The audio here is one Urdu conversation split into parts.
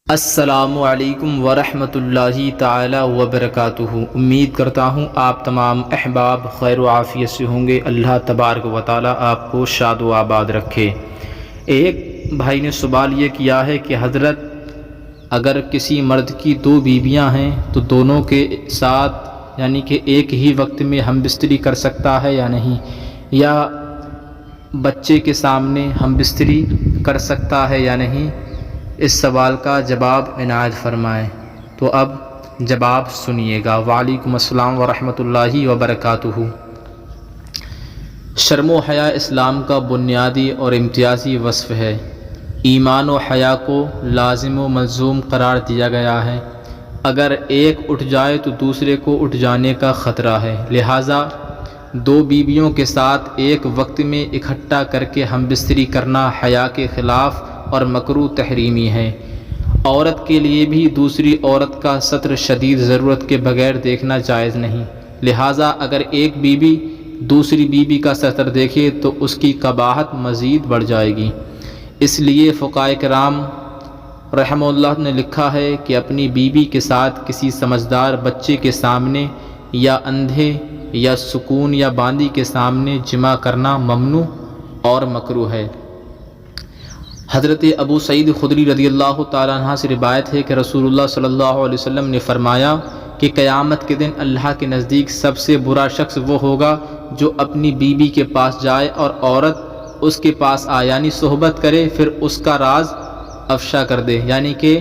السلام علیکم ورحمۃ اللہ تعالی وبرکاتہ۔ امید کرتا ہوں آپ تمام احباب خیر و عافیت سے ہوں گے۔ اللہ تبارک و تعالی آپ کو شاد و آباد رکھے۔ ایک بھائی نے سوال یہ کیا ہے کہ حضرت اگر کسی مرد کی دو بیویاں ہیں تو دونوں کے ساتھ یعنی کہ ایک ہی وقت میں ہم بستری کر سکتا ہے یا نہیں، یا بچے کے سامنے ہم بستری کر سکتا ہے یا نہیں، اس سوال کا جواب عنایت فرمائیں۔ تو اب جواب سنیے گا۔ وعلیکم السلام ورحمۃ اللہ وبرکاتہ۔ شرم و حیا اسلام کا بنیادی اور امتیازی وصف ہے۔ ایمان و حیا کو لازم و ملزوم قرار دیا گیا ہے۔ اگر ایک اٹھ جائے تو دوسرے کو اٹھ جانے کا خطرہ ہے، لہٰذا دو بیویوں کے ساتھ ایک وقت میں اکٹھا کر کے ہم بستری کرنا حیا کے خلاف اور مکروہ تحریمی ہے۔ عورت کے لیے بھی دوسری عورت کا ستر شدید ضرورت کے بغیر دیکھنا جائز نہیں، لہٰذا اگر ایک بیوی دوسری بیوی کا ستر دیکھے تو اس کی قباحت مزید بڑھ جائے گی۔ اس لیے فقہاء کرام رحمہ اللہ نے لکھا ہے کہ اپنی بیوی کے ساتھ کسی سمجھدار بچے کے سامنے یا اندھے یا سکون یا باندی کے سامنے جمع کرنا ممنوع اور مکروہ ہے۔ حضرت ابو سعید خدری رضی اللہ تعالیٰ عنہ سے روایت ہے کہ رسول اللہ صلی اللہ علیہ وسلم نے فرمایا کہ قیامت کے دن اللہ کے نزدیک سب سے برا شخص وہ ہوگا جو اپنی بیوی کے پاس جائے اور عورت اس کے پاس آئے یعنی صحبت کرے، پھر اس کا راز افشا کر دے، یعنی کہ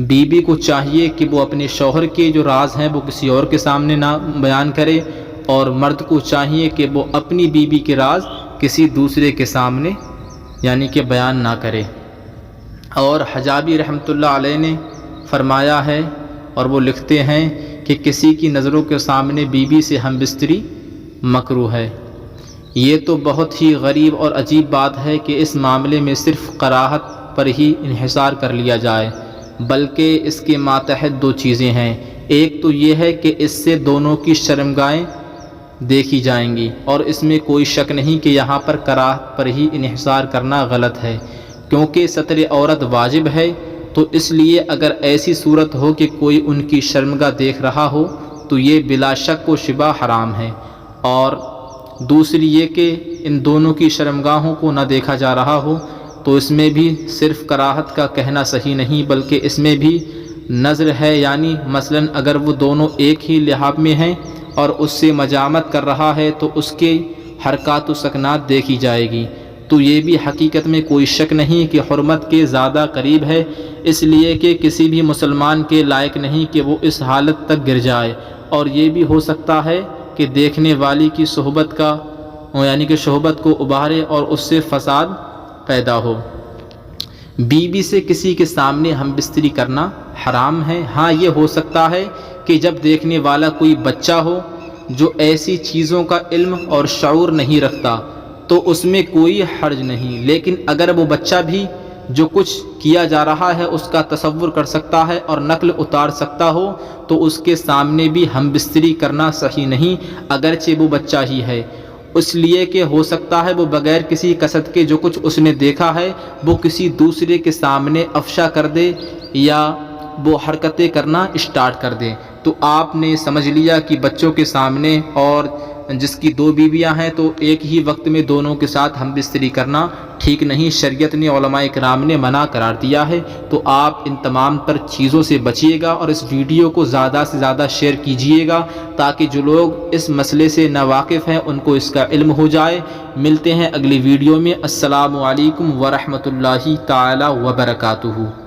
بیوی کو چاہیے کہ وہ اپنے شوہر کے جو راز ہیں وہ کسی اور کے سامنے نہ بیان کرے، اور مرد کو چاہیے کہ وہ اپنی بیوی کے راز کسی دوسرے کے سامنے یعنی کہ بیان نہ کرے۔ اور حجابی رحمۃ اللہ علیہ نے فرمایا ہے اور وہ لکھتے ہیں کہ کسی کی نظروں کے سامنے بیوی سے ہم بستری مکروہ ہے۔ یہ تو بہت ہی غریب اور عجیب بات ہے کہ اس معاملے میں صرف کراہت پر ہی انحصار کر لیا جائے، بلکہ اس کے ماتحت دو چیزیں ہیں۔ ایک تو یہ ہے کہ اس سے دونوں کی شرمگاہیں دیکھی جائیں گی، اور اس میں کوئی شک نہیں کہ یہاں پر کراہت پر ہی انحصار کرنا غلط ہے، کیونکہ ستر عورت واجب ہے، تو اس لیے اگر ایسی صورت ہو کہ کوئی ان کی شرمگاہ دیکھ رہا ہو تو یہ بلا شک و شبہ حرام ہے۔ اور دوسری یہ کہ ان دونوں کی شرمگاہوں کو نہ دیکھا جا رہا ہو تو اس میں بھی صرف کراہت کا کہنا صحیح نہیں، بلکہ اس میں بھی نظر ہے، یعنی مثلا اگر وہ دونوں ایک ہی لحاف میں ہیں اور اس سے مجامت کر رہا ہے تو اس کے حرکات و سکنات دیکھی جائے گی، تو یہ بھی حقیقت میں کوئی شک نہیں کہ حرمت کے زیادہ قریب ہے، اس لیے کہ کسی بھی مسلمان کے لائق نہیں کہ وہ اس حالت تک گر جائے۔ اور یہ بھی ہو سکتا ہے کہ دیکھنے والی کی صحبت کا یعنی کہ شہوت کو ابھارے اور اس سے فساد پیدا ہو۔ بیوی سے کسی کے سامنے ہم بستری کرنا حرام ہے۔ ہاں یہ ہو سکتا ہے کہ جب دیکھنے والا کوئی بچہ ہو جو ایسی چیزوں کا علم اور شعور نہیں رکھتا تو اس میں کوئی حرج نہیں، لیکن اگر وہ بچہ بھی جو کچھ کیا جا رہا ہے اس کا تصور کر سکتا ہے اور نقل اتار سکتا ہو تو اس کے سامنے بھی ہم بستری کرنا صحیح نہیں، اگرچہ وہ بچہ ہی ہے، اس لیے کہ ہو سکتا ہے وہ بغیر کسی قصد کے جو کچھ اس نے دیکھا ہے وہ کسی دوسرے کے سامنے افشا کر دے یا وہ حرکتیں کرنا اسٹارٹ کر دے۔ تو آپ نے سمجھ لیا کہ بچوں کے سامنے اور جس کی دو بیویاں ہیں تو ایک ہی وقت میں دونوں کے ساتھ ہم بستری کرنا ٹھیک نہیں، شریعت نے علماء کرام نے منع قرار دیا ہے۔ تو آپ ان تمام پر چیزوں سے بچیے گا اور اس ویڈیو کو زیادہ سے زیادہ شیئر کیجیے گا تاکہ جو لوگ اس مسئلے سے ناواقف ہیں ان کو اس کا علم ہو جائے۔ ملتے ہیں اگلی ویڈیو میں۔ السلام علیکم ورحمۃ اللہ تعالی وبرکاتہ۔